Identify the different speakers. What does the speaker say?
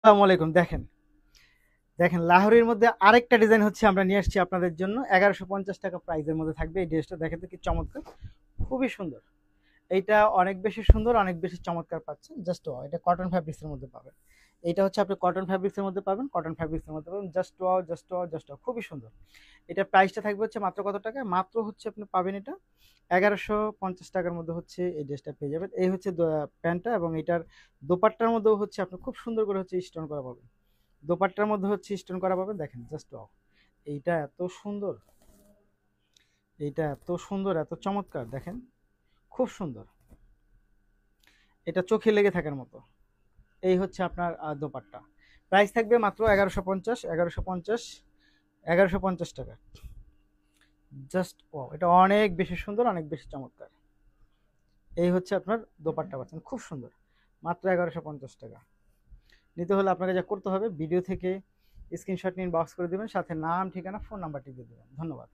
Speaker 1: আসসালামু আলাইকুম। দেখেন, দেখেন লাহোরির মধ্যে আরেকটা ডিজাইন হচ্ছে আমরা নিয়ে আসছি আপনাদের জন্য। ১১৫০ টাকা প্রাইসের মধ্যে থাকবে এই ড্রেসটা। দেখেন তো কি চমৎকার, খুবই সুন্দর। এইটা অনেক বেশি সুন্দর, অনেক বেশি চমৎকার পাচ্ছেন। জাস্ট ওয়াও, এটা কটন ফ্যাব্রিক্সের মধ্যে পাবেন। এইটা হচ্ছে আপনি কটন ফ্যাব্রিক্সের মধ্যে পাবেন, কটন ফ্যাব্রিক্সের মধ্যে পাবেন। Just wow, just wow, just wow, খুবই সুন্দর। এটা প্রাইসটা থাকবে হচ্ছে মাত্র কত টাকায়? মাত্র হচ্ছে আপনি পাবেন এটা ১১৫০ টাকার মধ্যে হচ্ছে এই ড্রেসটা পেয়ে যাবেন। এই হচ্ছে প্যান্টটা, এবং এটার দোপাট্টার মধ্যেও হচ্ছে আপনি খুব সুন্দর করে হচ্ছে স্টোন করা পাবেন। দোপাট্টার মধ্যে হচ্ছে স্টোন করা পাবেন। দেখেন জাস্ট ওয়াও, এইটা এত সুন্দর, এইটা এত সুন্দর, এত চমৎকার। দেখেন, খুব সুন্দর। এটা চোখে লেগে থাকার মতো। এই হচ্ছে আপনার দোপাট্টা। প্রাইস থাকবে মাত্র ১১৫০, ১১৫০, ১১৫০ টাকা। জাস্ট ওয়াও, এটা অনেক বেশি সুন্দর, অনেক বেশি চমৎকার। এই হচ্ছে আপনার দোপাট্টা পাচ্ছেন, খুব সুন্দর। মাত্র ১১৫০ টাকা। নিতে হলে আপনাকে যা করতে হবে, ভিডিও থেকে স্ক্রিনশট নিয়ে বক্স করে দেবেন, সাথে নাম, ঠিকানা, ফোন নাম্বারটি দিয়ে দেবেন। ধন্যবাদ।